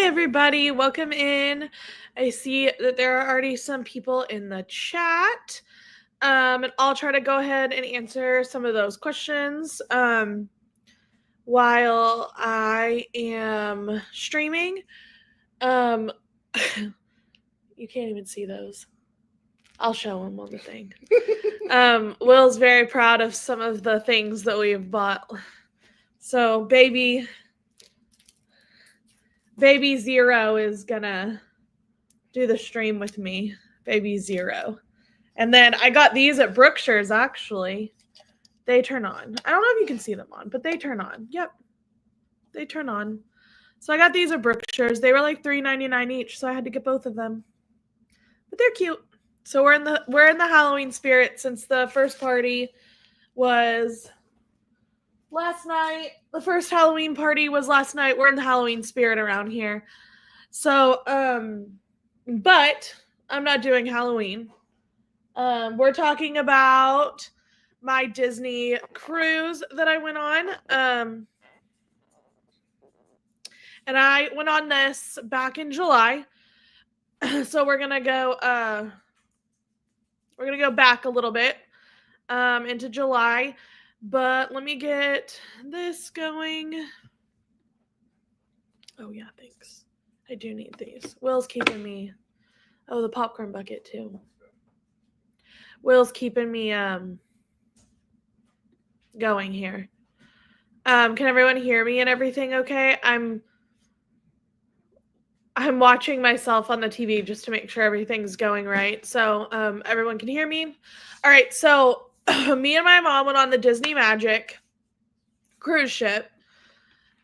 Hi, everybody. Welcome in. I see that there are already some people in the chat. And I'll try to go ahead and answer some of those questions while I am streaming. You can't even see those. I'll show them on the thing. Will's very proud of some of the things that we've bought. So baby Zero is gonna do the stream with me. Baby Zero. And then I got these at Brookshire's, actually. They turn on. I don't know if you can see them on, but they turn on. Yep. They turn on. So I got these at Brookshire's. They were like $3.99 each, so I had to get both of them. But they're cute. So we're in the Halloween spirit since the first party was last night. The first Halloween party was last night. We're in the Halloween spirit around here. So, but I'm not doing Halloween. We're talking about my Disney cruise that I went on. And I went on this back in July. So we're gonna go back a little bit into July. But let me get this going. Oh yeah, thanks. I do need these. Will's keeping me. Oh, the popcorn bucket too. Will's keeping me going here. Can everyone hear me and everything okay? I'm watching myself on the TV just to make sure everything's going right. So everyone can hear me. All right, so me and my mom went on the Disney Magic cruise ship.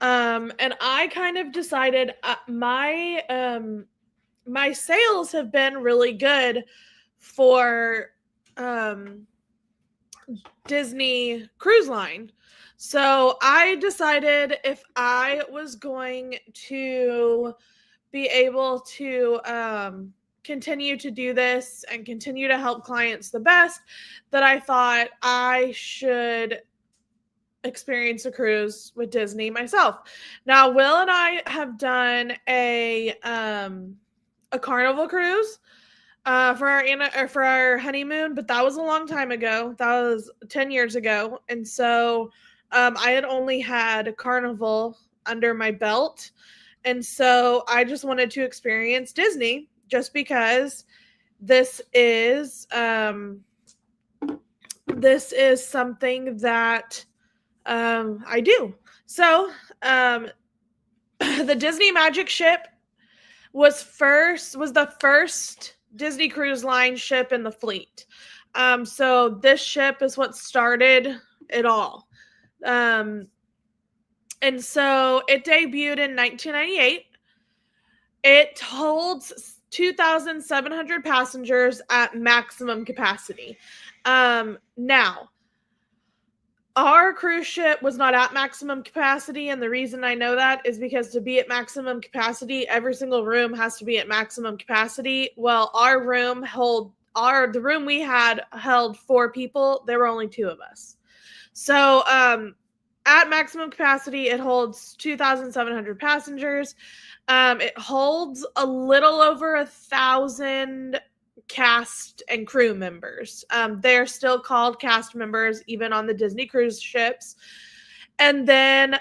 And I kind of decided my sales have been really good for Disney Cruise Line. So I decided if I was going to be able to continue to do this and continue to help clients the best, that I thought I should experience a cruise with Disney myself. Now, Will and I have done a Carnival cruise for our honeymoon, but that was a long time ago. That was 10 years ago. And so I had only had Carnival under my belt. And so I just wanted to experience Disney just because this is something that I do. So the Disney Magic ship was the first Disney Cruise Line ship in the fleet. So this ship is what started it all. And so it debuted in 1998. It holds 2,700 passengers at maximum capacity. Now, our cruise ship was not at maximum capacity, and the reason I know that is because to be at maximum capacity, every single room has to be at maximum capacity. Well, the room we had held 4 people. There were only 2 of us. So, at maximum capacity, it holds 2,700 passengers. It holds a little over 1,000 cast and crew members. They're still called cast members even on the Disney cruise ships. And then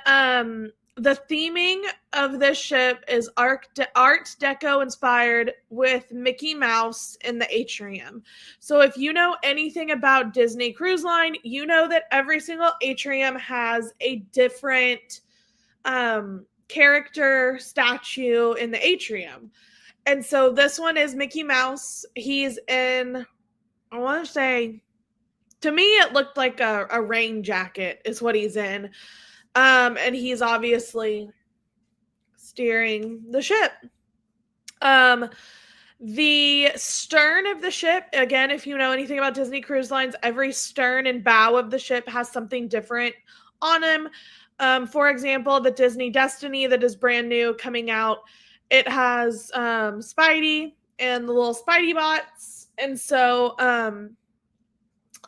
the theming of this ship is Art Deco inspired with Mickey Mouse in the atrium. So if you know anything about Disney Cruise Line, you know that every single atrium has a different character statue in the atrium. And so this one is Mickey Mouse. He's in, I want to say, to me, it looked like a rain jacket is what he's in. And he's obviously steering the ship. The stern of the ship, again, if you know anything about Disney Cruise Lines, every stern and bow of the ship has something different on them. For example, the Disney Destiny that is brand new coming out, it has Spidey and the little Spidey bots. And so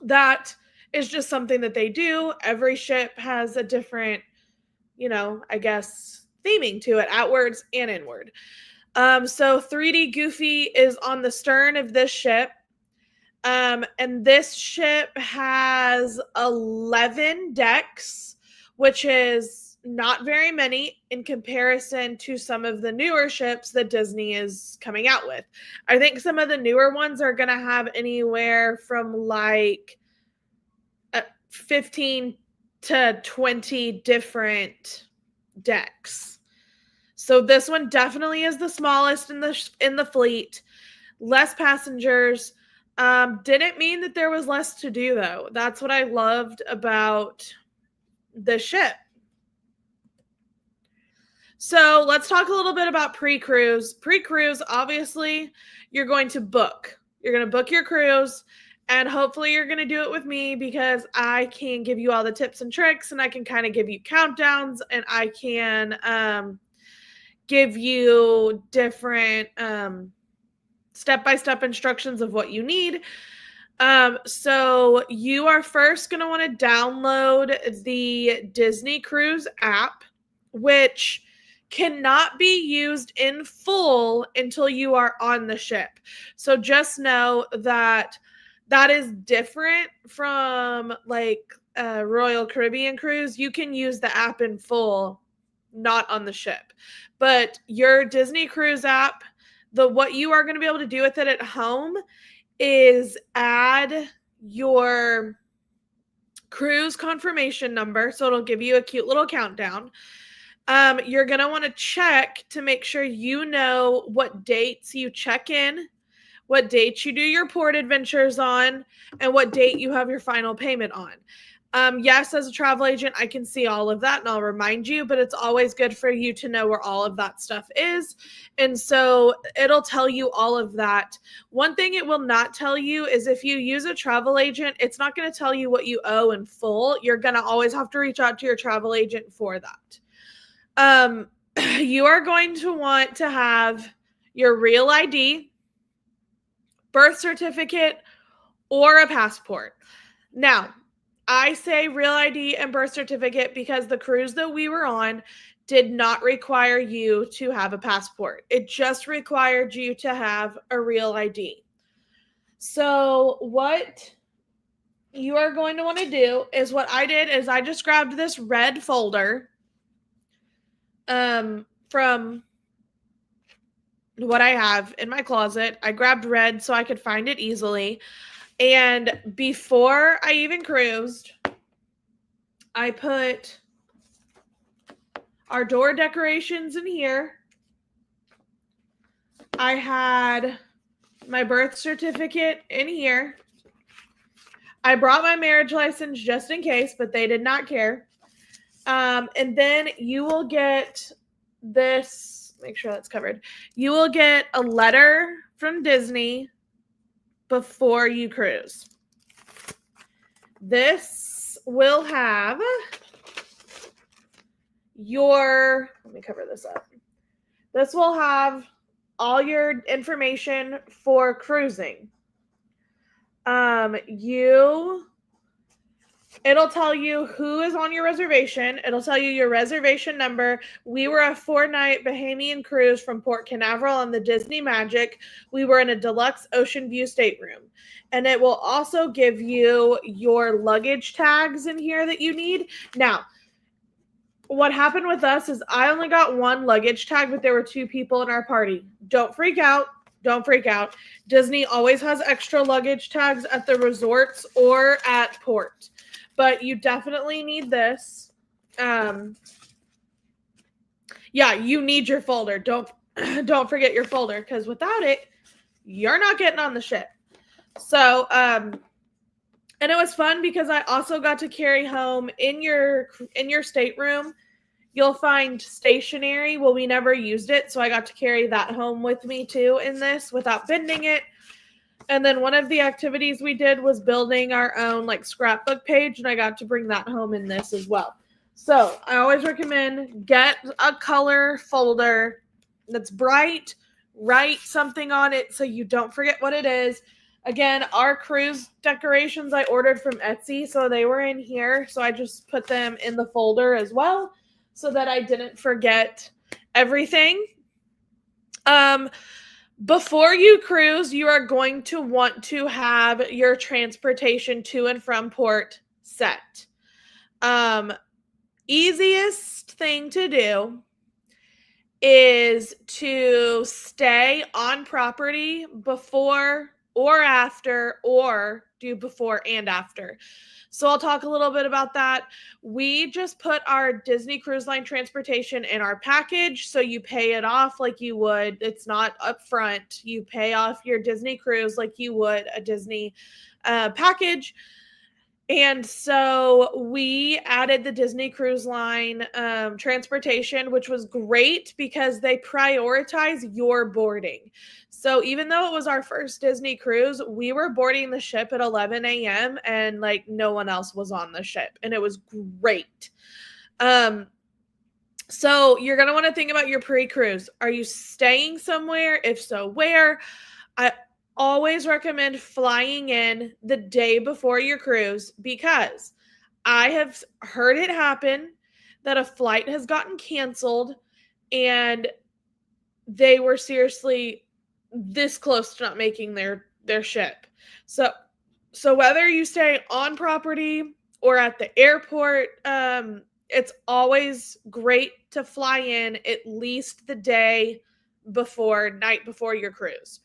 that is just something that they do. Every ship has a different, I guess, theming to it, outwards and inward. So 3D Goofy is on the stern of this ship. And this ship has 11 decks, which is not very many in comparison to some of the newer ships that Disney is coming out with. I think some of the newer ones are going to have anywhere from like 15 to 20 different decks. So this one definitely is the smallest in the fleet. Less passengers. Didn't mean that there was less to do, though. That's what I loved about the ship. So let's talk a little bit about pre-cruise. Pre-cruise, obviously, you're going to book. You're going to book your cruise, and hopefully you're going to do it with me because I can give you all the tips and tricks, and I can kind of give you countdowns, and I can give you different step-by-step instructions of what you need. So you are first going to want to download the Disney Cruise app, which cannot be used in full until you are on the ship. So just know that that is different from like a Royal Caribbean cruise. You can use the app in full, not on the ship. But your Disney Cruise app, what you are going to be able to do with it at home is add your cruise confirmation number. So it'll give you a cute little countdown. You're going to want to check to make sure you know what dates you check in, what dates you do your port adventures on, and what date you have your final payment on. Yes, as a travel agent, I can see all of that and I'll remind you, but it's always good for you to know where all of that stuff is. And so it'll tell you all of that. One thing it will not tell you is if you use a travel agent, it's not going to tell you what you owe in full. You're going to always have to reach out to your travel agent for that. You are going to want to have your real ID, birth certificate, or a passport. Now, I say real ID and birth certificate because the cruise that we were on did not require you to have a passport. It just required you to have a real ID. So what you are going to want to do is what I did is I just grabbed this red folder from what I have in my closet. I grabbed red so I could find it easily. And before I even cruised, I put our door decorations in here. I had my birth certificate in here. I brought my marriage license just in case, but they did not care. And then you will get this, make sure that's covered. You will get a letter from Disney before you cruise. This will have let me cover this up. This will have all your information for cruising. It'll tell you who is on your reservation. It'll tell you your reservation number. We were a 4-night Bahamian cruise from Port Canaveral on the Disney Magic. We were in a deluxe ocean view stateroom. And it will also give you your luggage tags in here that you need. Now, what happened with us is I only got one luggage tag, but there were 2 people in our party. Don't freak out. Don't freak out. Disney always has extra luggage tags at the resorts or at port. But you definitely need this. Yeah, you need your folder. Don't forget your folder, because without it, you're not getting on the ship. So, and it was fun because I also got to carry home in your stateroom. You'll find stationery. Well, we never used it, so I got to carry that home with me too in this without bending it. And then one of the activities we did was building our own like scrapbook page, and I got to bring that home in this as well. So I always recommend get a color folder that's bright, write something on it so you don't forget what it is. Again, our cruise decorations I ordered from Etsy, so they were in here. So I just put them in the folder as well so that I didn't forget everything. Before you cruise, you are going to want to have your transportation to and from port set. Easiest thing to do is to stay on property before or after, or do before and after. So I'll talk a little bit about that. We just put our Disney Cruise Line transportation in our package, so you pay it off like you would. It's not upfront. You pay off your Disney cruise like you would a Disney package. And so we added the Disney Cruise Line transportation, which was great because they prioritize your boarding. So even though it was our first Disney cruise, we were boarding the ship at 11 a.m. and like no one else was on the ship. And it was great. So you're going to want to think about your pre-cruise. Are you staying somewhere? If so, where? I always recommend flying in the day before your cruise because I have heard it happen that a flight has gotten canceled and they were seriously this close to not making their ship. So whether you stay on property or at the airport, it's always great to fly in at least the day before, night before your cruise.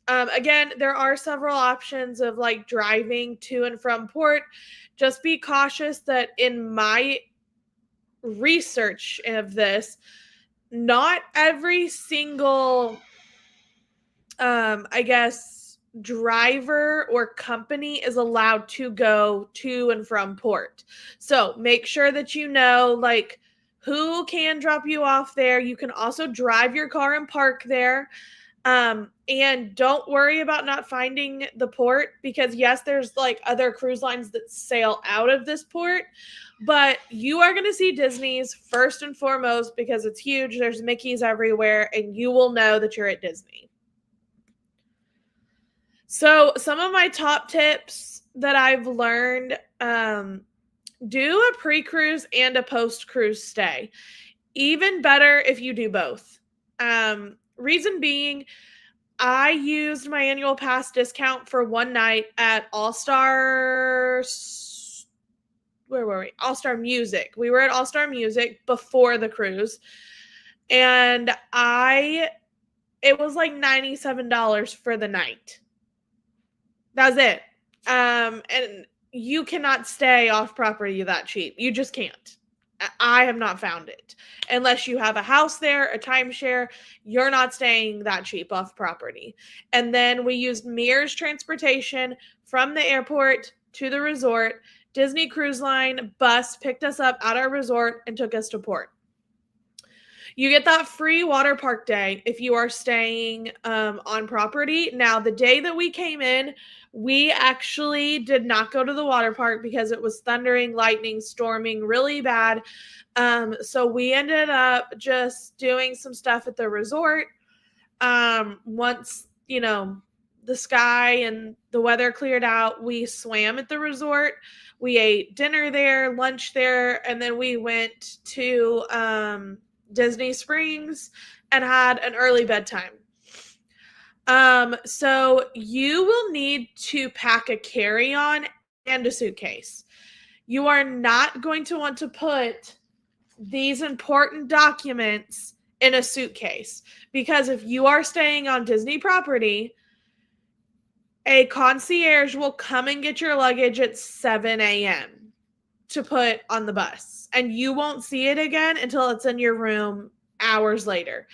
Again, there are several options of like driving to and from port. Just be cautious that in my research of this, not every single, I guess, driver or company is allowed to go to and from port. So make sure that you know like who can drop you off there. You can also drive your car and park there. And don't worry about not finding the port because yes, there's like other cruise lines that sail out of this port, but you are going to see Disney's first and foremost because it's huge. There's Mickeys everywhere and you will know that you're at Disney. So some of my top tips that I've learned, do a pre-cruise and a post-cruise stay. Even better if you do both. Reason being, I used my annual pass discount for one night at All-Star. Where were we? All-Star Music. We were at All-Star Music before the cruise. And it was like $97 for the night. That's it. And you cannot stay off property that cheap. You just can't. I have not found it. Unless you have a house there, a timeshare, you're not staying that cheap off property. And then we used Mears transportation from the airport to the resort. Disney Cruise Line bus picked us up at our resort and took us to port. You get that free water park day if you are staying on property. Now, the day that we came in, we actually did not go to the water park because it was thundering, lightning, storming really bad. So we ended up just doing some stuff at the resort. Once, the sky and the weather cleared out, we swam at the resort. We ate dinner there, lunch there, and then we went to Disney Springs and had an early bedtime. So you will need to pack a carry-on and a suitcase. You are not going to want to put these important documents in a suitcase because if you are staying on Disney property, a concierge will come and get your luggage at 7 a.m. to put on the bus, and you won't see it again until it's in your room hours later.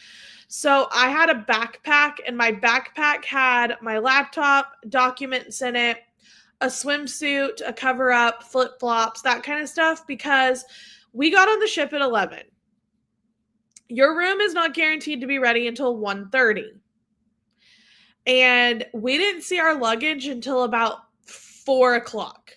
So I had a backpack, and my backpack had my laptop, documents in it, a swimsuit, a cover-up, flip-flops, that kind of stuff, because we got on the ship at 11. Your room is not guaranteed to be ready until 1:30. And we didn't see our luggage until about 4 o'clock.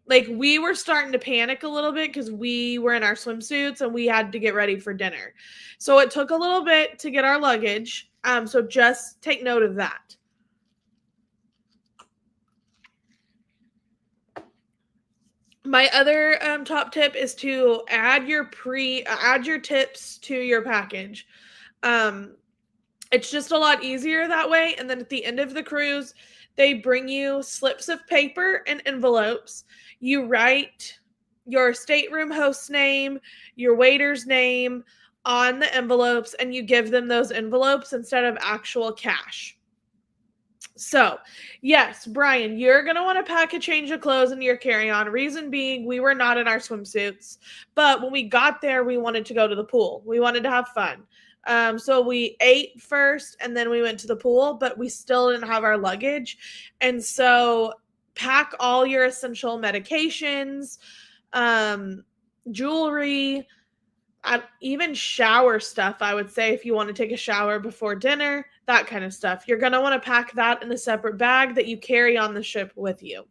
Like, we were starting to panic a little bit because we were in our swimsuits and we had to get ready for dinner. So it took a little bit to get our luggage. So just take note of that. My other top tip is to add your tips to your package. It's just a lot easier that way. And then at the end of the cruise, they bring you slips of paper and envelopes. You write your stateroom host's name, your waiter's name on the envelopes, and you give them those envelopes instead of actual cash. So, yes, Brian, you're going to want to pack a change of clothes into your carry-on. Reason being, we were not in our swimsuits. But when we got there, we wanted to go to the pool. We wanted to have fun. So we ate first and then we went to the pool, but we still didn't have our luggage. And so pack all your essential medications, jewelry, even shower stuff, I would say, if you want to take a shower before dinner, that kind of stuff. You're going to want to pack that in a separate bag that you carry on the ship with you.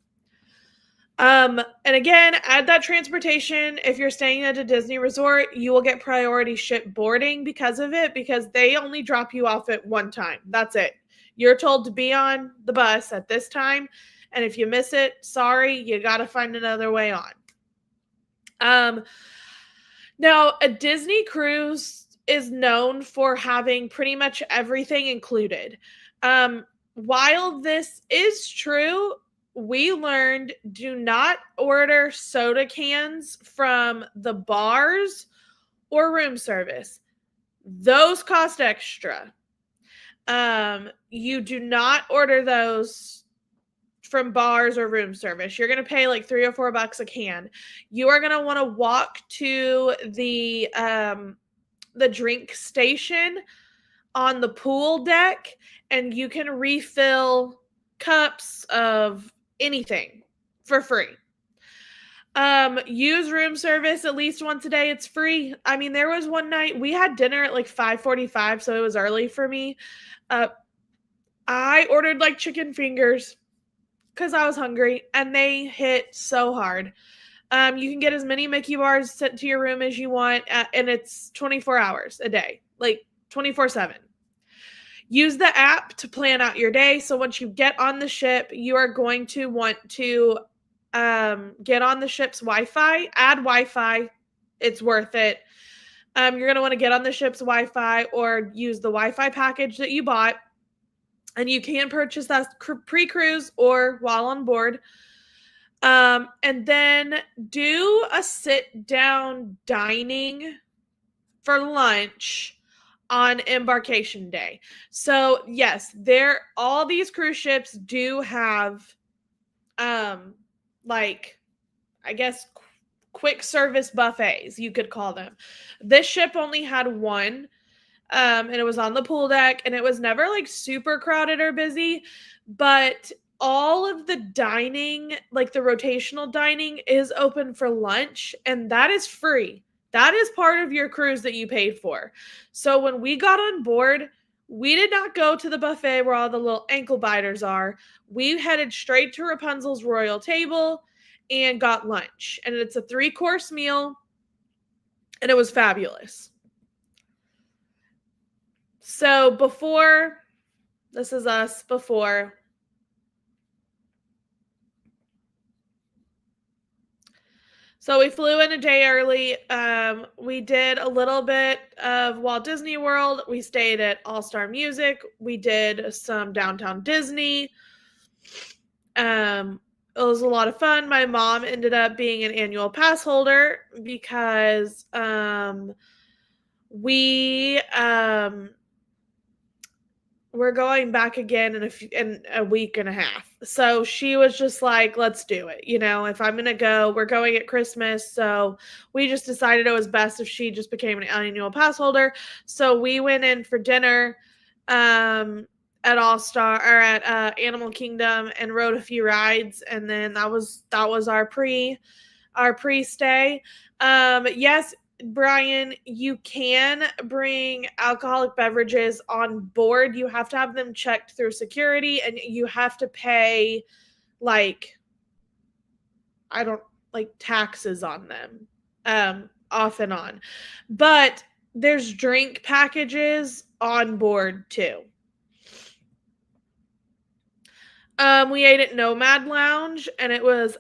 And again, add that transportation. If you're staying at a Disney resort, you will get priority ship boarding because of it, because they only drop you off at one time. That's it. You're told to be on the bus at this time. And if you miss it, sorry, you got to find another way on. Now, a Disney cruise is known for having pretty much everything included. While this is true, we learned do not order soda cans from the bars or room service. Those cost extra. You do not order those from bars or room service. You're going to pay like $3 or $4 a can. You are going to want to walk to the drink station on the pool deck, and you can refill cups of anything for free. Use room service at least once a day. It's free. I mean, there was one night we had dinner at like 5:45, so it was early for me. I ordered like chicken fingers because I was hungry, and they hit so hard. You can get as many Mickey bars sent to your room as you want, and it's 24 hours a day, like 24/7. Use the app to plan out your day. So once you get on the ship, you are going to want to get on the ship's Wi-Fi, add Wi-Fi. It's worth it. You're going to want to get on the ship's Wi-Fi or use the Wi-Fi package that you bought. And you can purchase that pre-cruise or while on board. And then do a sit-down dining for lunch on embarkation day. So yes, all these cruise ships do have, like, I guess, quick service buffets, you could call them. This ship only had one. And it was on the pool deck, and it was never like super crowded or busy, but all of the dining, like the rotational dining, is open for lunch, and that is free. That is part of your cruise that you paid for. So when we got on board, we did not go to the buffet where all the little ankle biters are. We headed straight to Rapunzel's royal table and got lunch. And it's a 3-course meal, and it was fabulous. So this is us before. So we flew in a day early. We did a little bit of Walt Disney World. We stayed at All Star Music. We did some Downtown Disney. It was a lot of fun. My mom ended up being an annual pass holder because we're going back again in a week and a half. So she was just like, let's do it. If I'm going to go, we're going at Christmas. So we just decided it was best if she just became an annual pass holder. So we went in for dinner at Animal Kingdom and rode a few rides. And then that was our pre-stay. Yes, Brian, you can bring alcoholic beverages on board. You have to have them checked through security, and you have to pay taxes on them off and on. But there's drink packages on board too. We ate at Nomad Lounge, and it was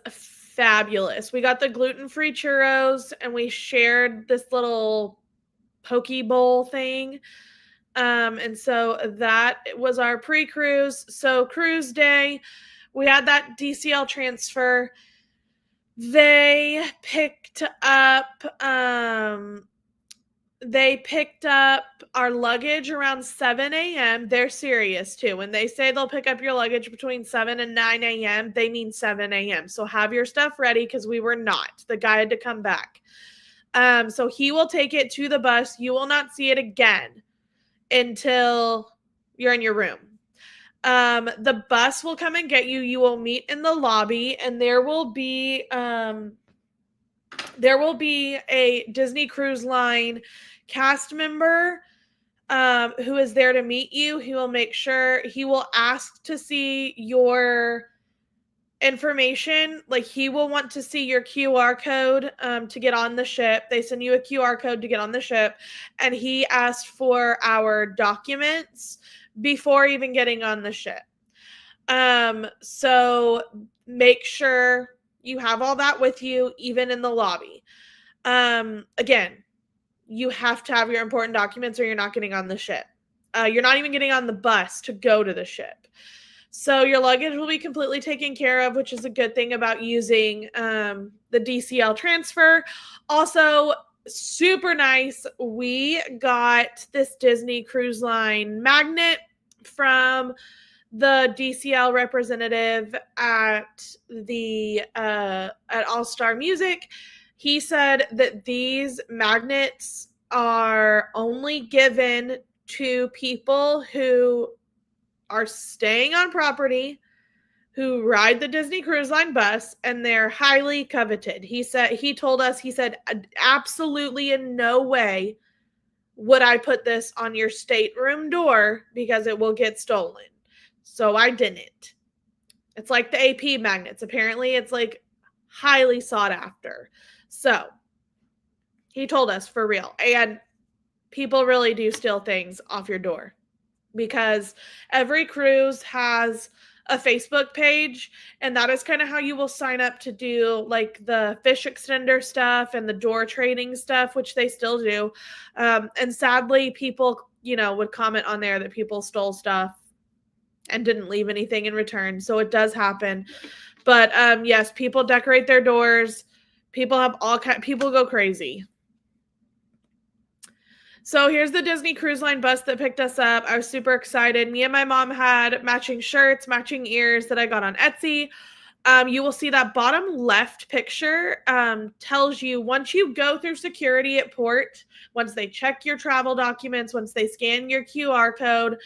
fabulous. We got the gluten-free churros and we shared this little poke bowl thing. And so that was our pre-cruise. So cruise day, we had that DCL transfer. They picked up our luggage around 7 a.m. They're serious too. When they say they'll pick up your luggage between 7 and 9 a.m., they mean 7 a.m. So have your stuff ready, because we were not. The guy had to come back. So he will take it to the bus. You will not see it again until you're in your room. The bus will come and get you. You will meet in the lobby, and there will be a Disney Cruise Line cast member who is there to meet you. He will ask to see your information. Like, he will want to see your QR code to get on the ship. They send you a QR code to get on the ship, and he asked for our documents before even getting on the ship. So make sure you have all that with you, even in the lobby. Again, you have to have your important documents or you're not getting on the ship. You're not even getting on the bus to go to the ship. So your luggage will be completely taken care of, which is a good thing about using the DCL transfer. Also, super nice, we got this Disney Cruise Line magnet from the DCL representative at All Star Music. He said that these magnets are only given to people who are staying on property, who ride the Disney Cruise Line bus, and they're highly coveted. He said, absolutely in no way would I put this on your stateroom door because it will get stolen. So I didn't. It's like the AP magnets. Apparently it's like highly sought after. So he told us for real. And people really do steal things off your door, because every cruise has a Facebook page, and that is kind of how you will sign up to do like the fish extender stuff and the door trading stuff, which they still do. And sadly, people, would comment on there that people stole stuff and didn't leave anything in return. So it does happen. But yes, people decorate their doors. People go crazy. So here's the Disney Cruise Line bus that picked us up. I was super excited. Me and my mom had matching shirts, matching ears that I got on Etsy. You will see that bottom left picture tells you, once you go through security at port, once they check your travel documents, once they scan your QR code,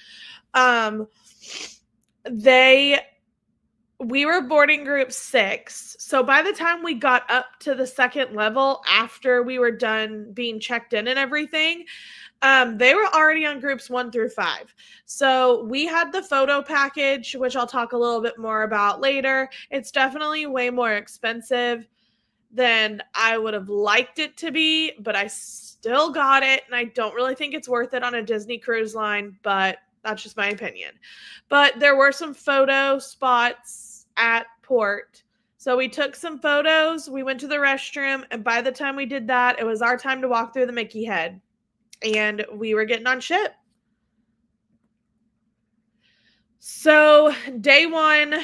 we were boarding group 6. So by the time we got up to the second level, after we were done being checked in and everything, they were already on groups 1 through 5. So we had the photo package, which I'll talk a little bit more about later. It's definitely way more expensive than I would have liked it to be, but I still got it, and I don't really think it's worth it on a Disney Cruise Line, but that's just my opinion. But there were some photo spots at port. So we took some photos, we went to the restroom, and by the time we did that, it was our time to walk through the Mickey head. And we were getting on ship. So day 1,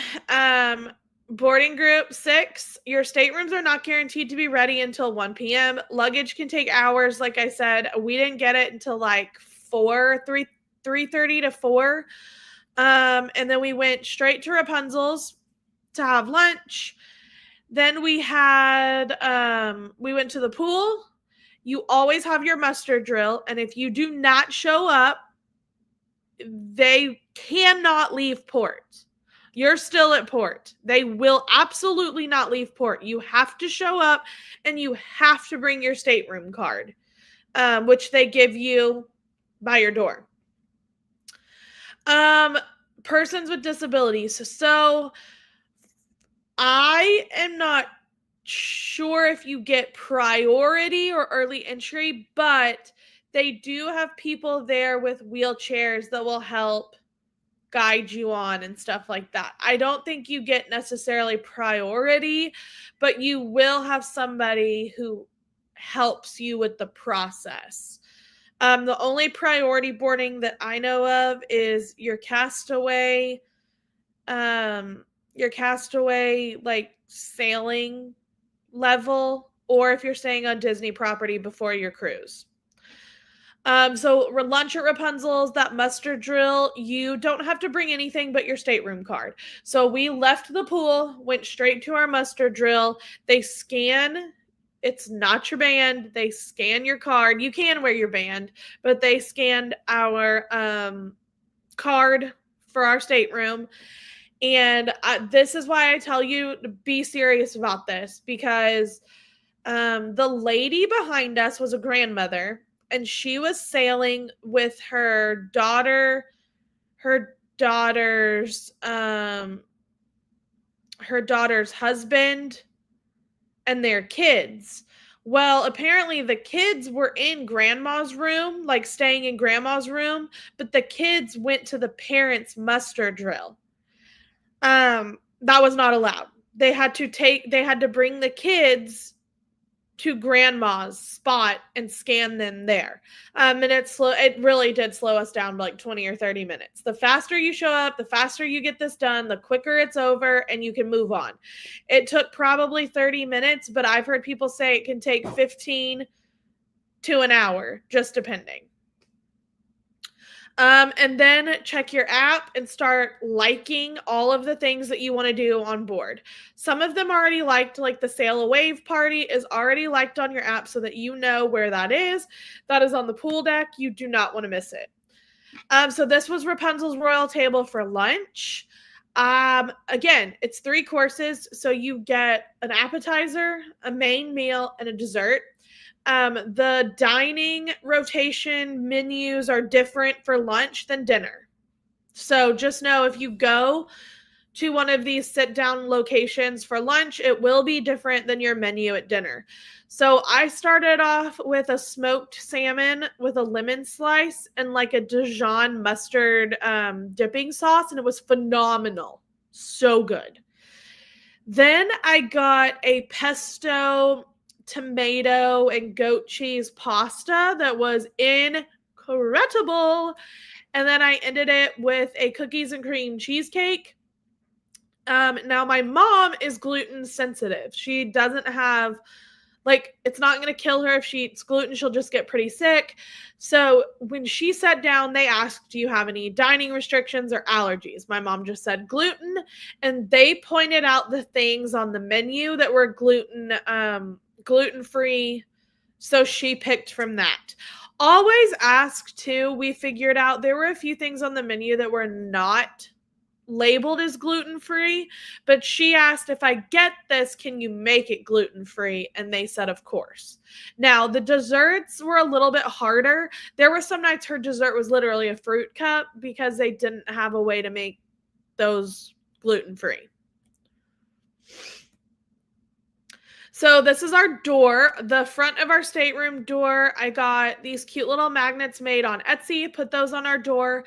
boarding group 6, your staterooms are not guaranteed to be ready until 1 p.m. Luggage can take hours. Like I said, we didn't get it until like 3:30 to 4. And then we went straight to Rapunzel's to have lunch. Then we went to the pool. You always have your muster drill, and if you do not show up, they cannot leave port. You're still at port. They will absolutely not leave port. You have to show up, and you have to bring your stateroom card, which they give you by your door. Persons with disabilities. So I am not sure if you get priority or early entry, but they do have people there with wheelchairs that will help guide you on and stuff like that. I don't think you get necessarily priority, but you will have somebody who helps you with the process. The only priority boarding that I know of is your castaway like sailing level, or if you're staying on Disney property before your cruise. So lunch at Rapunzel's, that muster drill, you don't have to bring anything but your stateroom card. So we left the pool, went straight to our muster drill. They scan, it's not your band. They scan your card. You can wear your band, but they scanned our card for our stateroom. And this is why I tell you to be serious about this, because the lady behind us was a grandmother, and she was sailing with her daughter's husband and their kids. Well, apparently the kids were in grandma's room, like staying in grandma's room, but the kids went to the parents' muster drill. That was not allowed. They had to bring the kids to grandma's spot and scan them there. And it really did slow us down like 20 or 30 minutes. The faster you show up, the faster you get this done, the quicker it's over and you can move on. It took probably 30 minutes, but I've heard people say it can take 15 to an hour, just depending. And then check your app and start liking all of the things that you want to do on board. Some of them already liked, like the Sail a Wave party is already liked on your app so that you know where that is. That is on the pool deck. You do not want to miss it. So this was Rapunzel's Royal Table for lunch. Again, it's 3 courses. So you get an appetizer, a main meal, and a dessert. The dining rotation menus are different for lunch than dinner. So just know if you go to one of these sit-down locations for lunch, it will be different than your menu at dinner. So I started off with a smoked salmon with a lemon slice and like a Dijon mustard dipping sauce, and it was phenomenal. So good. Then I got a pesto, tomato, and goat cheese pasta that was incredible. And then I ended it with a cookies and cream cheesecake. Now my mom is gluten sensitive. She doesn't have, like, it's not going to kill her if she eats gluten. She'll just get pretty sick. So when she sat down, they asked, do you have any dining restrictions or allergies? My mom just said gluten. And they pointed out the things on the menu that were gluten-free. So she picked from that. Always ask too. We figured out there were a few things on the menu that were not labeled as gluten-free, but she asked, if I get this, can you make it gluten-free? And they said, of course. Now, the desserts were a little bit harder. There were some nights her dessert was literally a fruit cup because they didn't have a way to make those gluten-free. So this is our door, the front of our stateroom door. I got these cute little magnets made on Etsy, put those on our door.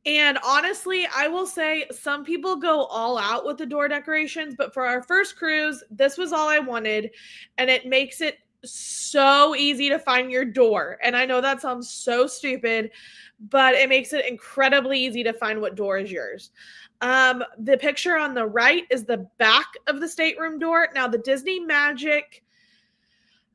And honestly, I will say some people go all out with the door decorations, but for our first cruise, this was all I wanted. And it makes it so easy to find your door. And I know that sounds so stupid, but it makes it incredibly easy to find what door is yours. The picture on the right is the back of the stateroom door. Now, the Disney Magic,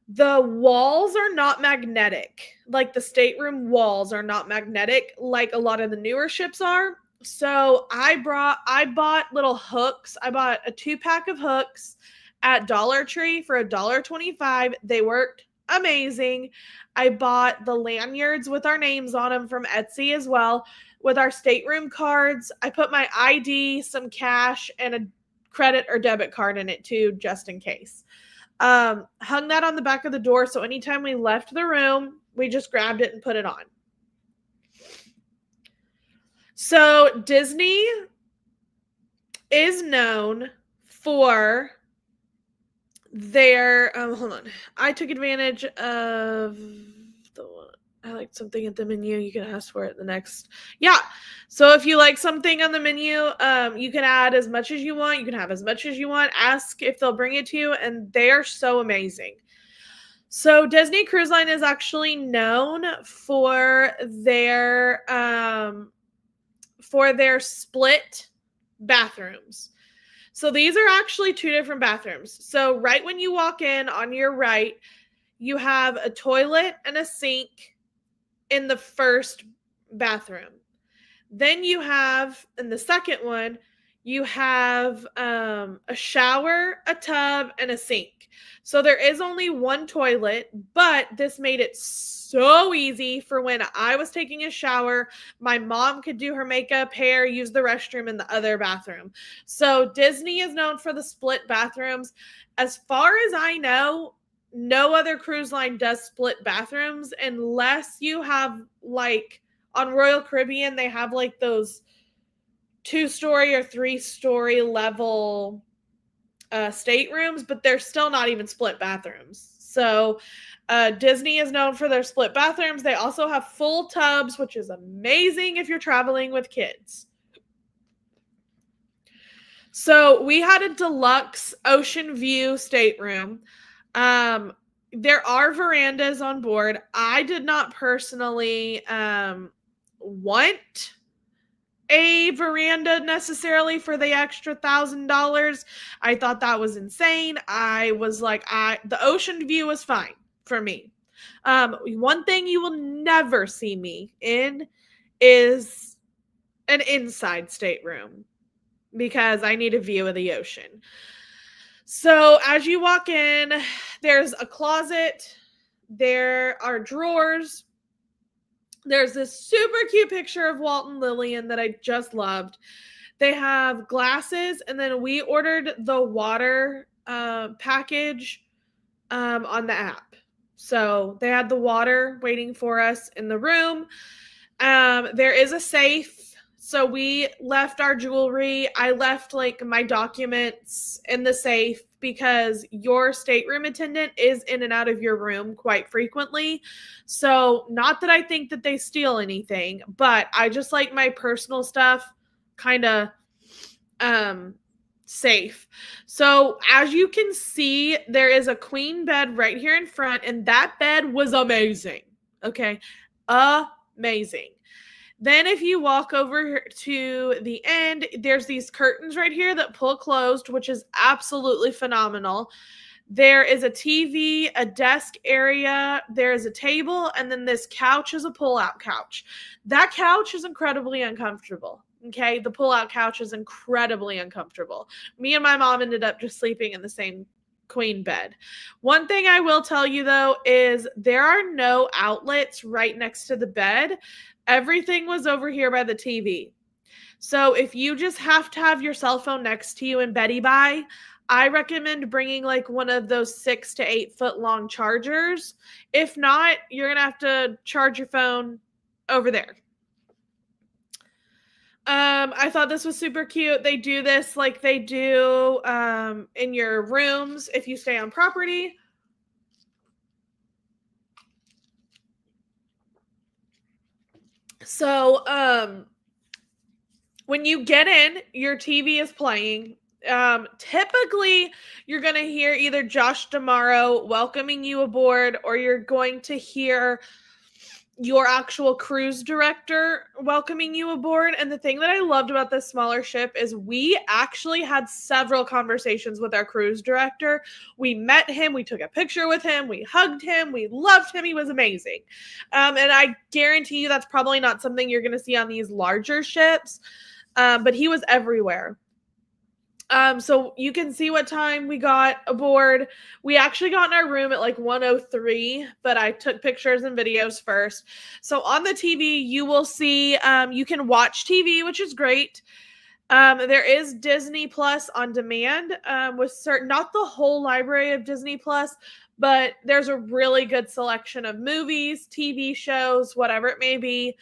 the walls are not magnetic. Like the stateroom walls are not magnetic like a lot of the newer ships are. So I bought little hooks. I bought a 2-pack of hooks at Dollar Tree for $1.25. They worked amazing. I bought the lanyards with our names on them from Etsy as well. With our stateroom cards, I put my ID, some cash, and a credit or debit card in it too, just in case. Hung that on the back of the door, so anytime we left the room, we just grabbed it and put it on. So Disney is known for their, hold on. I took advantage of I liked something at the menu. You can ask for it the next. Yeah. So if you like something on the menu, you can add as much as you want. You can have as much as you want. Ask if they'll bring it to you, and they are so amazing. So Disney Cruise Line is actually known for their split bathrooms. So these are actually two different bathrooms. So right when you walk in on your right, you have a toilet and a sink in the first bathroom. Then you have, in the second one, you have a shower, a tub, and a sink. So there is only one toilet, but this made it so easy for when I was taking a shower. My mom could do her makeup, hair, use the restroom in the other bathroom. So Disney is known for the split bathrooms. As far as I know, no other cruise line does split bathrooms unless you have like on Royal Caribbean, they have like those 2-story or 3-story level staterooms, but they're still not even split bathrooms. So Disney is known for their split bathrooms. They also have full tubs, which is amazing if you're traveling with kids. So we had a deluxe ocean view stateroom. There are verandas on board. I did not personally want a veranda necessarily for the extra $1,000. I thought that was insane. I was like, the ocean view was fine for me. One thing you will never see me in is an inside stateroom because I need a view of the ocean. So as you walk in, there's a closet. There are drawers. There's this super cute picture of Walt and Lillian that I just loved. They have glasses, and then we ordered the water package on the app. So they had the water waiting for us in the room. There is a safe. So we left our jewelry. I left like my documents in the safe because your stateroom attendant is in and out of your room quite frequently. So not that I think that they steal anything, but I just like my personal stuff kind of safe. So as you can see, there is a queen bed right here in front, and that bed was amazing. Okay. Amazing. Then if you walk over to the end, there's these curtains right here that pull closed, which is absolutely phenomenal. There is a TV, a desk area, there is a table, and then this couch is a pull-out couch. That couch is incredibly uncomfortable. Okay, the pull-out couch is incredibly uncomfortable. Me and my mom ended up just sleeping in the same queen bed. One thing I will tell you though is there are no outlets right next to the bed. Everything was over here by the TV. So if you just have to have your cell phone next to you in Betty Bye, I recommend bringing like one of those 6 to 8 foot long chargers. If not, you're going to have to charge your phone over there. I thought this was super cute. They do this like they do in your rooms if you stay on property. So when you get in, your TV is playing. Typically, you're going to hear either Josh D'Amaro welcoming you aboard, or you're going to hear your actual cruise director welcoming you aboard. And the thing that I loved about this smaller ship is we actually had several conversations with our cruise director. We met him, we took a picture with him, we hugged him, we loved him. He was amazing. And I guarantee you that's probably not something you're going to see on these larger ships. But he was everywhere. So you can see what time we got aboard. We actually got in our room at like 1:03, but I took pictures and videos first. So on the TV, you will see, you can watch TV, which is great. There is Disney Plus on demand, with certain, not the whole library of Disney Plus, but there's a really good selection of movies, TV shows, whatever it may be.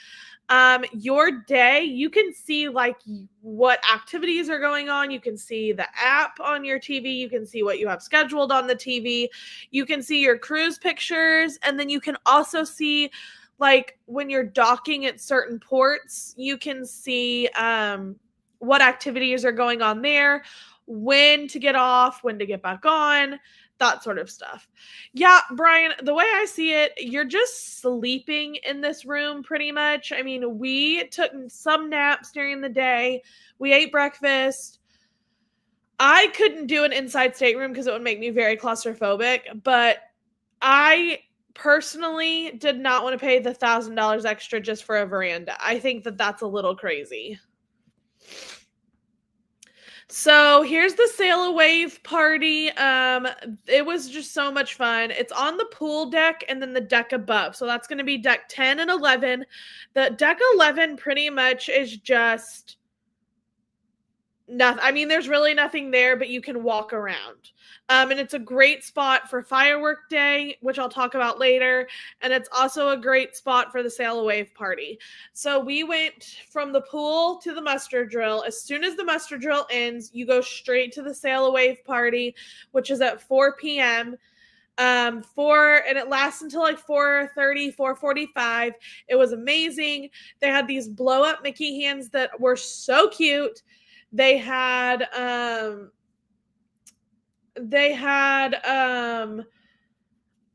Your day, you can see like what activities are going on. You can see the app on your TV. You can see what you have scheduled on the TV. You can see your cruise pictures. And then you can also see like when you're docking at certain ports, you can see what activities are going on there, when to get off, when to get back on, that sort of stuff. Yeah, Brian, the way I see it, you're just sleeping in this room pretty much. I mean, we took some naps during the day, we ate breakfast. I couldn't do an inside stateroom because it would make me very claustrophobic, but I personally did not want to pay the $1,000 extra just for a veranda. I think that that's a little crazy. So here's the Sail a Wave party. It was just so much fun. It's on the pool deck and then the deck above. So that's going to be deck 10 and 11. The deck 11 pretty much is just nothing. I mean, there's really nothing there, but you can walk around. And it's a great spot for firework day, which I'll talk about later. And it's also a great spot for the Sail a Wave party. So we went from the pool to the muster drill. As soon as the muster drill ends, you go straight to the Sail a Wave party, which is at 4 p.m. And it lasts until like 4:30, 4:45. It was amazing. They had these blow up Mickey hands that were so cute. They had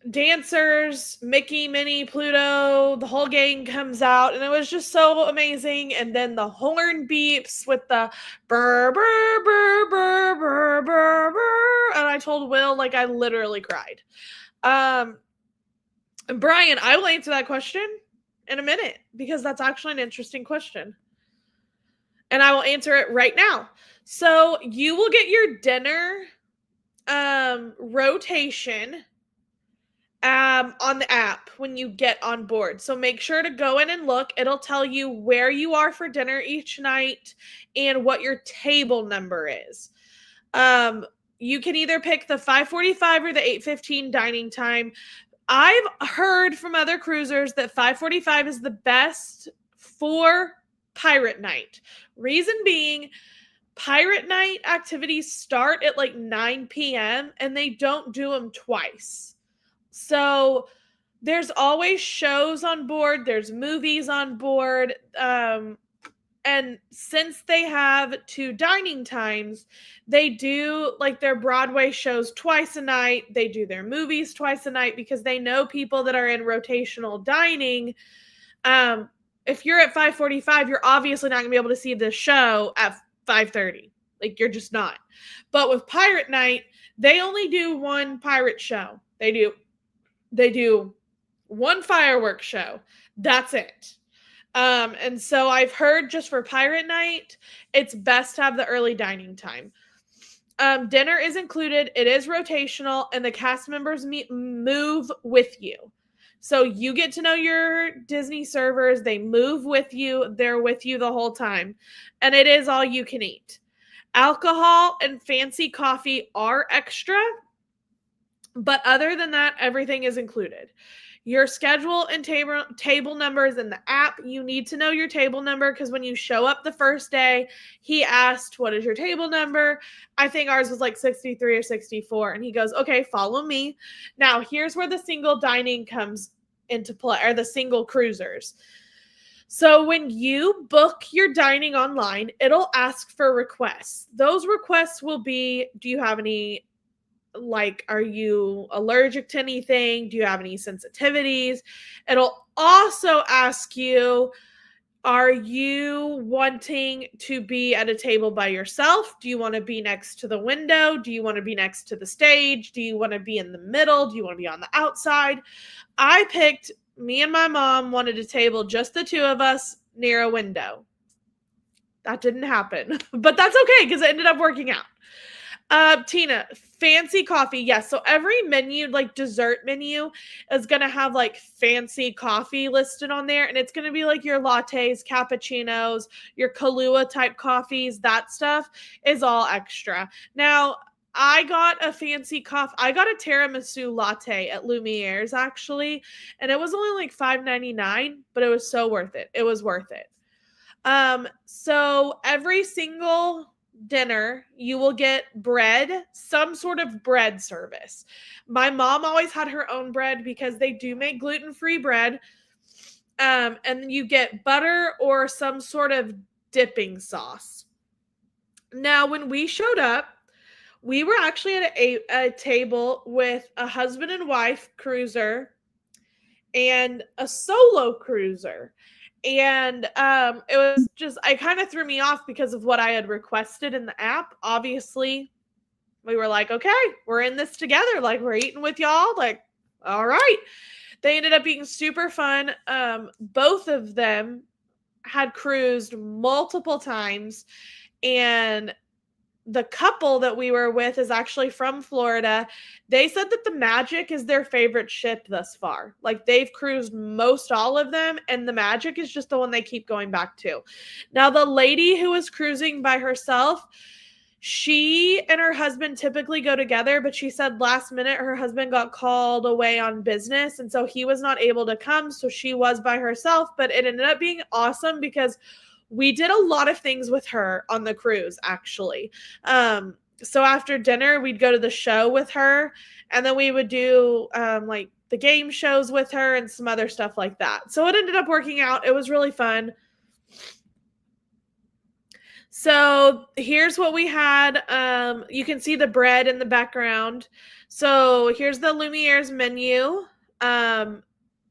dancers, Mickey, Minnie, Pluto, the whole gang comes out, and it was just so amazing. And then the horn beeps with the burr, burr, burr, burr, burr, burr, burr. And I told Will, like, I literally cried. Brian, I will answer that question in a minute because that's actually an interesting question. And I will answer it right now. So you will get your dinner rotation on the app when you get on board. So make sure to go in and look. It'll tell you where you are for dinner each night and what your table number is. You can either pick the 5:45 or the 8:15 dining time. I've heard from other cruisers that 5:45 is the best for pirate night. Reason being, pirate night activities start at like 9 p.m. and they don't do them twice. So there's always shows on board, there's movies on board, and since they have 2 dining times, they do like their Broadway shows twice a night, they do their movies twice a night because they know people that are in rotational dining. If you're at 5:45, you're obviously not going to be able to see the show at 5:30. Like, you're just not. But with Pirate Night, they only do one pirate show. They do one fireworks show. That's it. And so I've heard just for Pirate Night, it's best to have the early dining time. Dinner is included. It is rotational, and the cast members move with you. So you get to know your Disney servers. They move with you. They're with you the whole time. And it is all you can eat. Alcohol and fancy coffee are extra. But other than that, everything is included. Your schedule and table numbers in the app. You need to know your table number because when you show up the first day, he asked, what is your table number? I think ours was like 63 or 64. And he goes, okay, follow me. Now, here's where the single dining comes into play, or the single cruisers. So when you book your dining online, it'll ask for requests. Those requests will be, do you have any, like, are you allergic to anything? Do you have any sensitivities? It'll also ask you, are you wanting to be at a table by yourself? Do you want to be next to the window? Do you want to be next to the stage? Do you want to be in the middle? Do you want to be on the outside? I picked, me and my mom wanted a table, just the two of us, near a window. That didn't happen, but that's okay because it ended up working out. Tina, fancy coffee. Yes. So every menu, like dessert menu, is going to have like fancy coffee listed on there. And it's going to be like your lattes, cappuccinos, your Kahlua type coffees. That stuff is all extra. Now, I got a fancy coffee. I got a tiramisu latte at Lumiere's actually. And it was only like $5.99, but it was so worth it. It was worth it. So every single dinner, you will get bread, some sort of bread service. My mom always had her own bread because they do make gluten-free bread. And you get butter or some sort of dipping sauce. Now, when we showed up, we were actually at a table with a husband and wife cruiser and a solo cruiser. And it was just, I kind of threw me off because of what I had requested in the app. Obviously, we were like, okay, we're in this together. Like, we're eating with y'all. Like, all right. They ended up being super fun. Both of them had cruised multiple times, and the couple that we were with is actually from Florida. They said that the Magic is their favorite ship thus far. Like, they've cruised most all of them, and the Magic is just the one they keep going back to. Now, the lady who was cruising by herself, she and her husband typically go together, but she said last minute her husband got called away on business, and so he was not able to come, so she was by herself. But it ended up being awesome because we did a lot of things with her on the cruise, actually. So after dinner, we'd go to the show with her, and then we would do like the game shows with her and some other stuff like that. So it ended up working out. It was really fun. So here's what we had. You can see the bread in the background. So here's the Lumiere's menu.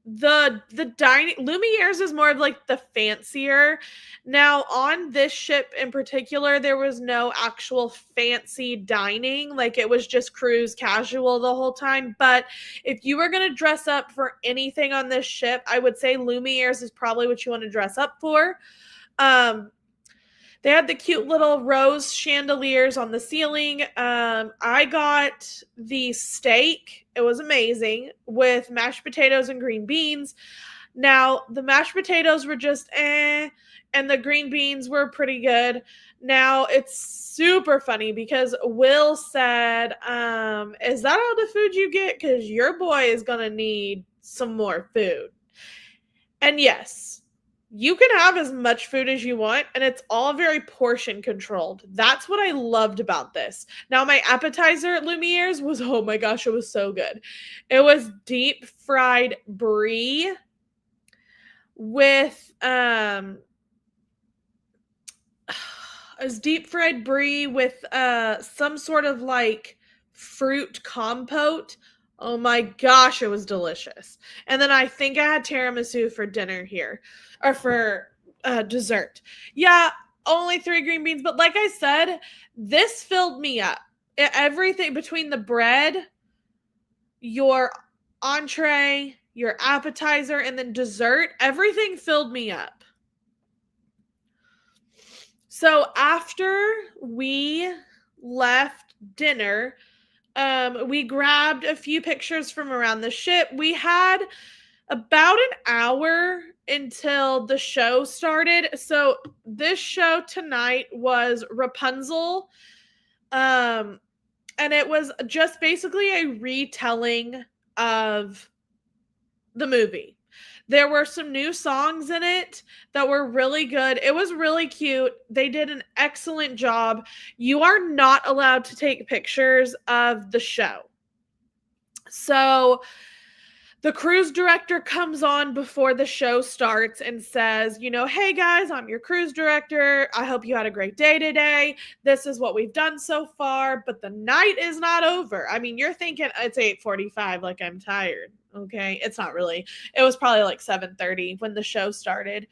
The dining Lumiere's is more of like the fancier. Now, on this ship in particular, there was no actual fancy dining. Like, it was just cruise casual the whole time. But if you were going to dress up for anything on this ship, I would say Lumiere's is probably what you want to dress up for. They had the cute little rose chandeliers on the ceiling. I got the steak. It was amazing, with mashed potatoes and green beans. Now, the mashed potatoes were just and the green beans were pretty good. Now, it's super funny because Will said, is that all the food you get? Because your boy is going to need some more food. And yes, you can have as much food as you want, and it's all very portion controlled. That's what I loved about this. Now, my appetizer at Lumiere's was, oh my gosh, it was so with it was deep fried brie with some sort of like fruit compote. Oh my gosh, it was delicious. And then I think I had tiramisu for dinner here, or for dessert. Yeah, only 3 green beans, but like I said, this filled me up. Everything between the bread, your entree, your appetizer, and then dessert, everything filled me up. So after we left dinner, we grabbed a few pictures from around the ship. We had about an hour until the show started. So this show tonight was Rapunzel. And it was just basically a retelling of the movie. There were some new songs in it that were really good. It was really cute. They did an excellent job. You are not allowed to take pictures of the show. So the cruise director comes on before the show starts and says, hey guys, I'm your cruise director. I hope you had a great day today. This is what we've done so far, but the night is not over. I mean, you're thinking it's 8:45, like I'm tired. Okay, it's not really. It was probably like 7:30 when the show started.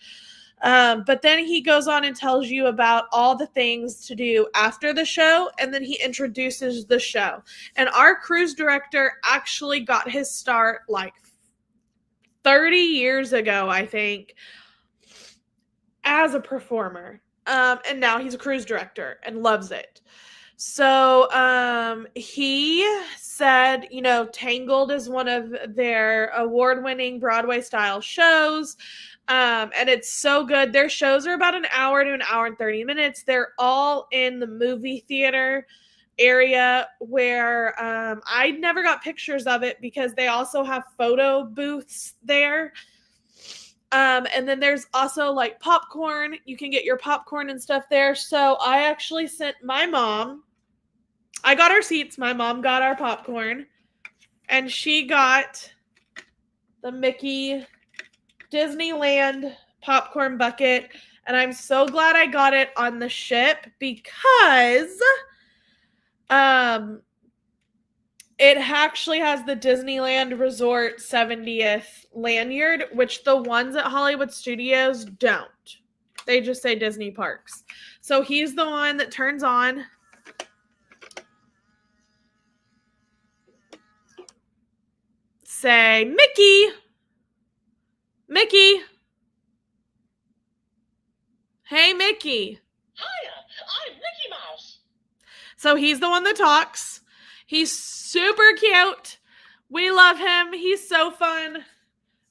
But then he goes on and tells you about all the things to do after the show, and then he introduces the show. And our cruise director actually got his start like 30 years ago, I think, as a performer. And now he's a cruise director and loves it. So he said, Tangled is one of their award-winning Broadway-style shows. And it's so good. Their shows are about an hour to an hour and 30 minutes. They're all in the movie theater area where I never got pictures of it because they also have photo booths there. And then there's also like popcorn. You can get your popcorn and stuff there. So I actually sent my mom. I got our seats. My mom got our popcorn. And she got the Mickey Disneyland popcorn bucket, and I'm so glad I got it on the ship because it actually has the Disneyland Resort 70th lanyard, which the ones at Hollywood Studios don't. They just say Disney Parks. So he's the one that turns on. Say, Mickey. Mickey. Hey, Mickey. Hiya, I'm Mickey Mouse. So he's the one that talks. He's super cute. We love him. He's so fun.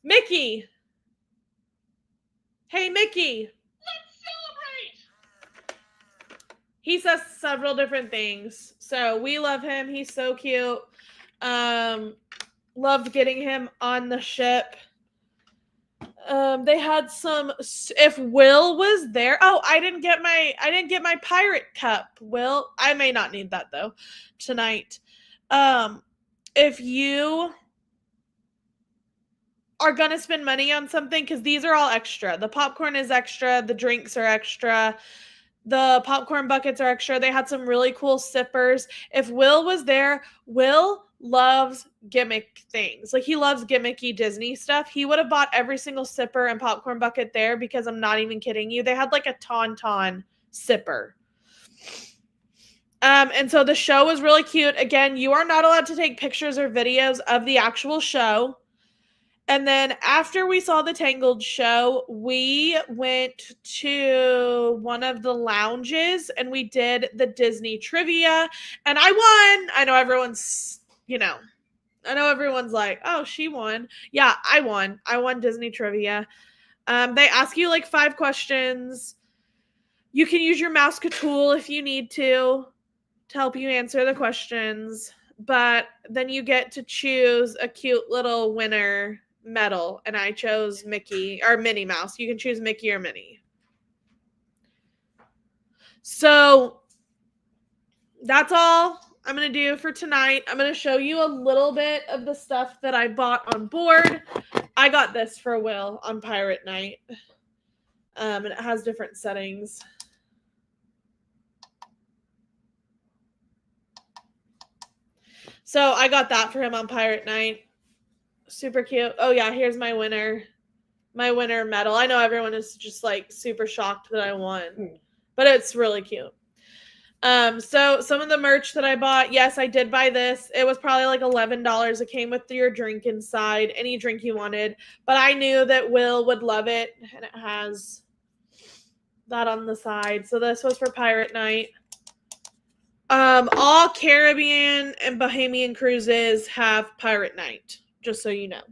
Mickey. Hey, Mickey. Let's celebrate. He says several different things. So we love him. He's so cute. Loved getting him on the ship. They had some, if Will was there. Oh, I didn't get my pirate cup. Will, I may not need that though tonight. If you are gonna spend money on something, because these are all extra. The popcorn is extra, the drinks are extra, the popcorn buckets are extra. They had some really cool sippers. If Will was there, Will loves gimmick things. Like, he loves gimmicky Disney stuff. He would have bought every single sipper and popcorn bucket there, because I'm not even kidding you. They had like a Tauntaun sipper. And so the show was really cute. Again, you are not allowed to take pictures or videos of the actual show. And then after we saw the Tangled show, we went to one of the lounges and we did the Disney trivia, and I won. I know everyone's like, oh, she won. Yeah, I won. I won Disney trivia. They ask you like 5 questions. You can use your mouse tool if you need to help you answer the questions, but then you get to choose a cute little winner medal, and I chose Mickey or Minnie Mouse. You can choose Mickey or Minnie. So that's all I'm going to do for tonight. I'm going to show you a little bit of the stuff that I bought on board. I got this for Will on Pirate Night. And it has different settings. So I got that for him on Pirate Night. Super cute. Oh yeah, here's my winner medal. I know everyone is just like super shocked that I won, but it's really cute. So some of the merch that I bought, yes, I did buy this. It was probably like $11. It came with your drink inside, any drink you wanted, but I knew that Will would love it, and it has that on the side. So this was for Pirate Night. All Caribbean and Bahamian cruises have Pirate Night, just so you know.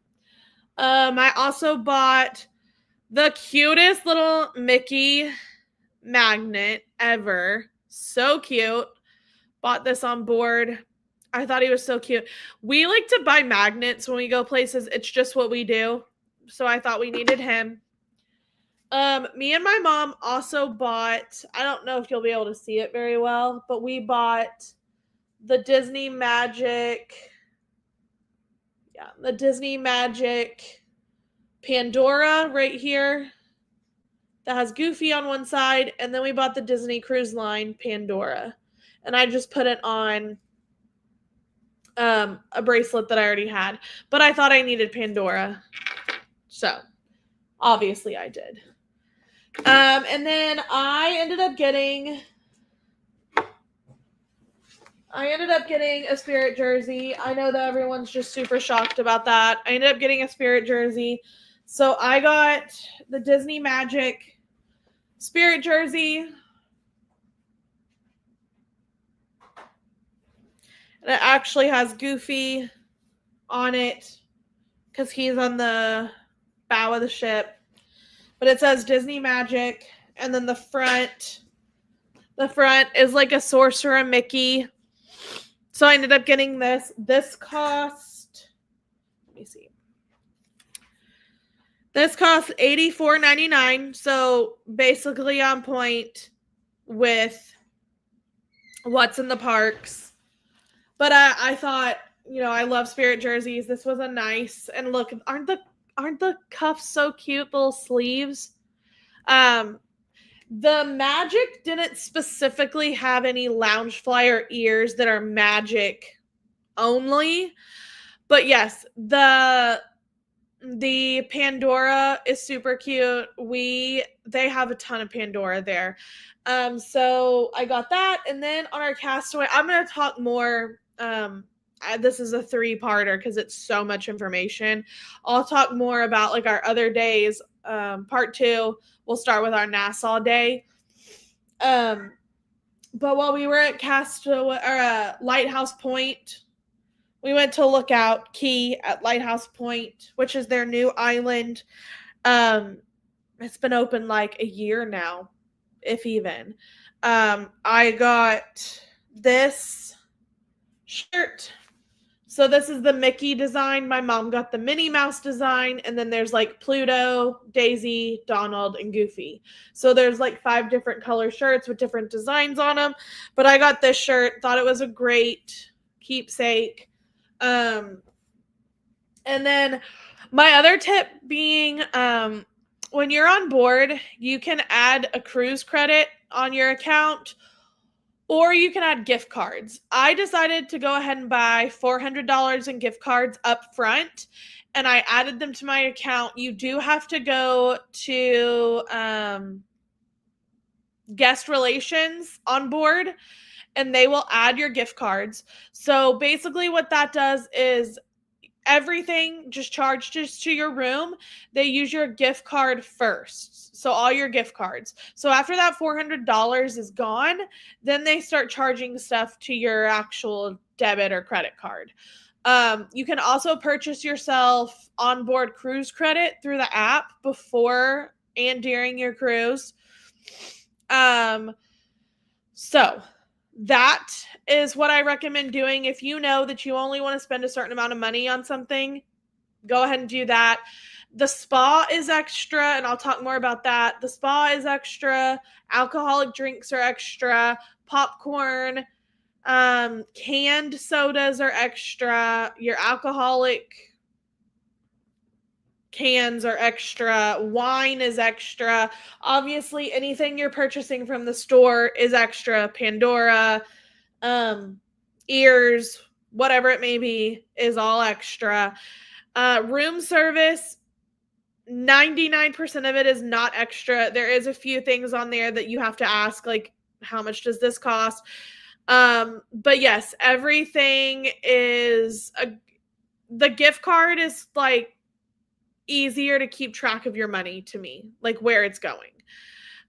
I also bought the cutest little Mickey magnet ever. So cute. Bought this on board. I thought he was so cute. We like to buy magnets when we go places. It's just what we do. So I thought we needed him. Me and my mom also bought, I don't know if you'll be able to see it very well, but we bought the Disney Magic Pandora right here that has Goofy on one side, and then we bought the Disney Cruise Line Pandora, and I just put it on a bracelet that I already had, but I thought I needed Pandora, so obviously I did. And then I ended up getting a Spirit jersey. I know that everyone's just super shocked about that. I ended up getting a Spirit jersey. So I got the Disney Magic Spirit jersey. And it actually has Goofy on it because he's on the bow of the ship. But it says Disney Magic. And then the front is like a Sorcerer Mickey. So I ended up getting this. This cost, let me see. This cost $84.99. So basically on point with what's in the parks. But I thought, I love Spirit jerseys. This was a nice, and look, aren't aren't the cuffs so cute, little sleeves? The Magic didn't specifically have any Loungefly or ears that are Magic only. But yes, the Pandora is super cute. They have a ton of Pandora there. So I got that, and then on our Castaway, I'm gonna talk more. This is a 3-parter because it's so much information. I'll talk more about like our other days. Part 2, we'll start with our Nassau day. But while we were at Castaway or Lighthouse Point, we went to Lookout Key at Lighthouse Point, which is their new island. It's been open like a year now, if even. I got this shirt. So this is the Mickey design. My mom got the Minnie Mouse design, and then there's like Pluto, Daisy, Donald, and Goofy. So there's like 5 different color shirts with different designs on them. But I got this shirt, thought it was a great keepsake. And then my other tip being, when you're on board, you can add a cruise credit on your account, or you can add gift cards. I decided to go ahead and buy $400 in gift cards up front, and I added them to my account. You do have to go to guest relations on board, and they will add your gift cards. So basically what that does is everything just charges to your room. They use your gift card first. So all your gift cards. So after that $400 is gone, then they start charging stuff to your actual debit or credit card. You can also purchase yourself onboard cruise credit through the app before and during your cruise. So that is what I recommend doing. If you know that you only want to spend a certain amount of money on something, go ahead and do that. The spa is extra, and I'll talk more about that. The spa is extra. Alcoholic drinks are extra. Popcorn, canned sodas are extra. Your alcoholic cans are extra. Wine is extra. Obviously, anything you're purchasing from the store is extra. Pandora, ears, whatever it may be, is all extra. Room service, 99% of it is not extra. There is a few things on there that you have to ask, like, how much does this cost? But yes, everything is the gift card is like easier to keep track of your money to me, like where it's going.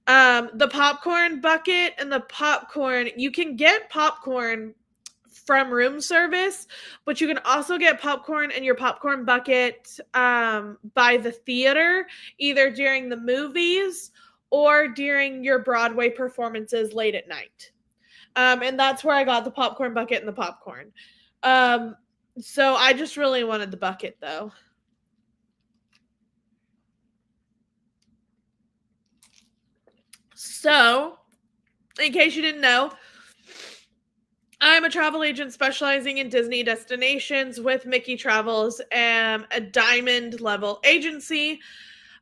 The popcorn bucket and the popcorn, you can get popcorn from room service, but you can also get popcorn in your popcorn bucket by the theater, either during the movies or during your Broadway performances late at night. And that's where I got the popcorn bucket and the popcorn. So I just really wanted the bucket though. So, in case you didn't know, I'm a travel agent specializing in Disney destinations with Mickey Travels, a diamond level agency.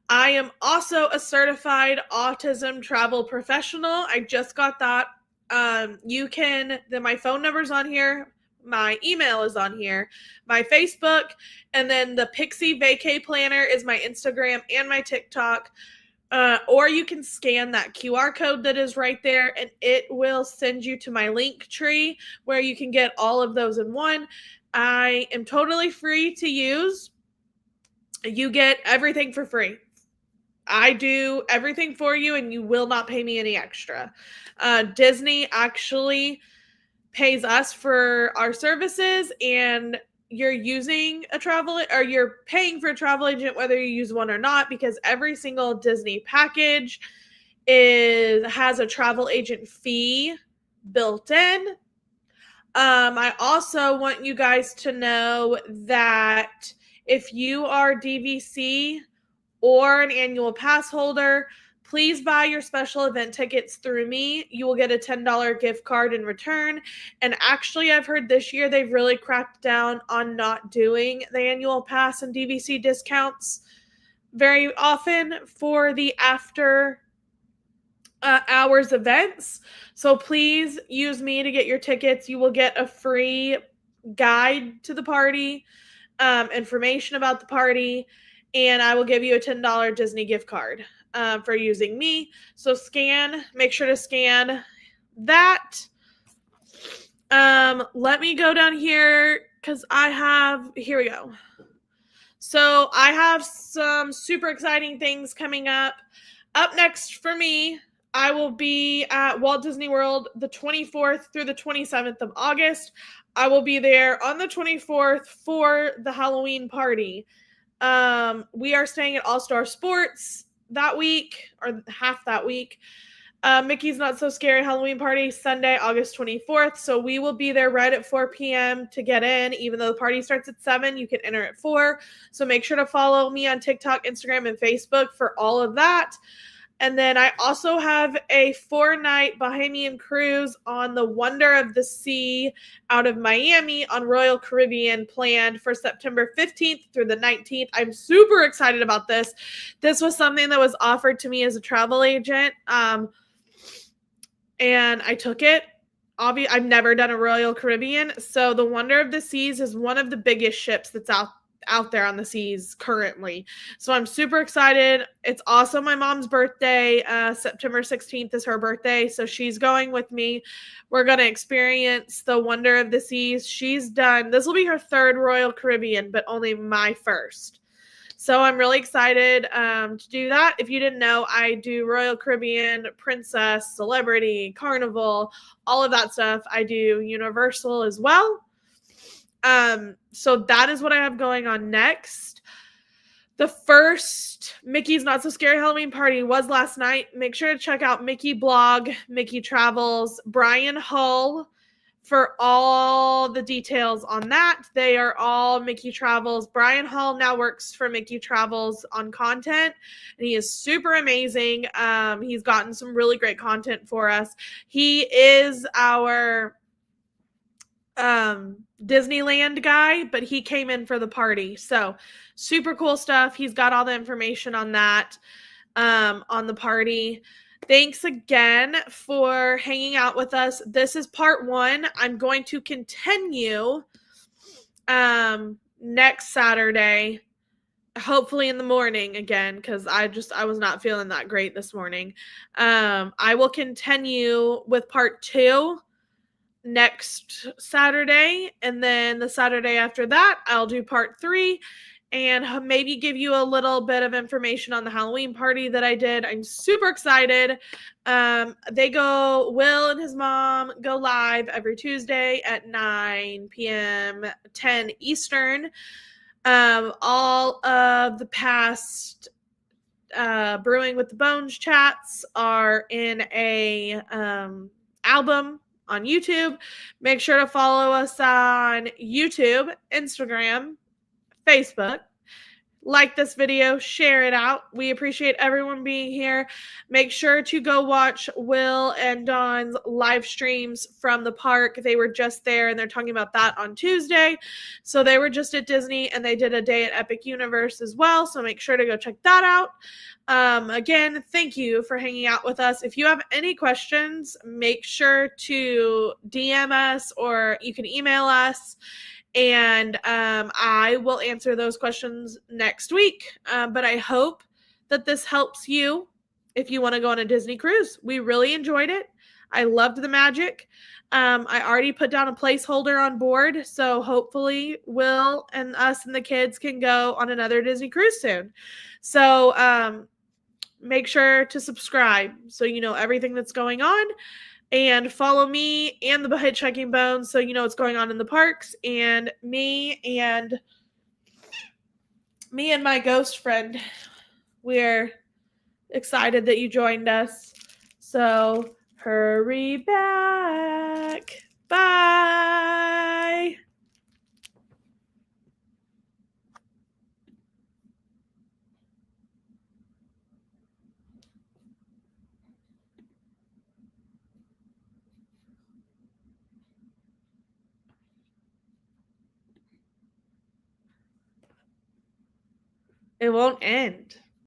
I am also a certified autism travel professional. I just got that. My phone number's on here. My email is on here. My Facebook, and then the Pixie Vacay Planner is my Instagram and my TikTok. Or you can scan that QR code that is right there, and it will send you to my link tree where you can get all of those in one. I am totally free to use. You get everything for free. I do everything for you, and you will not pay me any extra. Disney actually pays us for our services, and you're using a travel, or you're paying for a travel agent whether you use one or not, because every single Disney package has a travel agent fee built in. I also want you guys to know that if you are DVC or an annual pass holder, please buy your special event tickets through me. You will get a $10 gift card in return. And actually, I've heard this year they've really cracked down on not doing the annual pass and DVC discounts. very often for the after hours events. So please use me to get your tickets. You will get a free guide to the party, information about the party, and I will give you a $10 Disney gift card for using me. So make sure to scan that. Let me go down here because here we go. So I have some super exciting things coming up. Up next for me, I will be at Walt Disney World the 24th through the 27th of August. I will be there on the 24th for the Halloween party. We are staying at All Star Sports that week, or half that week. Mickey's Not So Scary Halloween Party, Sunday, August 24th. So we will be there right at 4 p.m. to get in. Even though the party starts at 7, you can enter at 4. So make sure to follow me on TikTok, Instagram, and Facebook for all of that. And then I also have a 4-night Bahamian cruise on the Wonder of the Sea out of Miami on Royal Caribbean planned for September 15th through the 19th. I'm super excited about this. This was something that was offered to me as a travel agent. And I took it. I've never done a Royal Caribbean. So the Wonder of the Seas is one of the biggest ships that's out there on the seas currently. So I'm super excited. It's also my mom's birthday. September 16th is her birthday. So she's going with me. We're going to experience the Wonder of the Seas. This will be her third Royal Caribbean, but only my first. So I'm really excited to do that. If you didn't know, I do Royal Caribbean, Princess, Celebrity, Carnival, all of that stuff. I do Universal as well. So that is what I have going on next. The first Mickey's Not So Scary Halloween Party was last night. Make sure to check out Mickey Blog, Mickey Travels, Brian Hull for all the details on that. They are all Mickey Travels. Brian Hull now works for Mickey Travels on content, and he is super amazing. He's gotten some really great content for us. He is our Disneyland guy, but he came in for the party. So super cool stuff. He's got all the information on that, on the party. Thanks again for hanging out with us. This is part 1. I'm going to continue next Saturday, hopefully in the morning again, because I was not feeling that great this morning. I will continue with part 2 next Saturday, and then the Saturday after that I'll do part 3 and maybe give you a little bit of information on the Halloween party that I did. I'm super excited. Will and his mom go live every Tuesday at 9 p.m. 10 Eastern. All of the past Brewing with the Bones chats are in a album on YouTube. Make sure to follow us on YouTube, Instagram, Facebook. Like this video, share it out. We appreciate everyone being here. Make sure to go watch Will and Dawn's live streams from the park. They were just there, and they're talking about that on Tuesday. So they were just at Disney, and they did a day at Epic Universe as well. So make sure to go check that out. Again, thank you for hanging out with us. If you have any questions, make sure to DM us, or you can email us, and I will answer those questions next week. But I hope that this helps you if you want to go on a Disney cruise. We really enjoyed it. I loved the magic. I already put down a placeholder on board, so hopefully Will and us and the kids can go on another Disney cruise soon. So make sure to subscribe so you know everything that's going on, and follow me and the Hitchhiking Bones so you know what's going on in the parks, and me and my ghost friend. We're excited that you joined us. So hurry back. Bye. It won't end.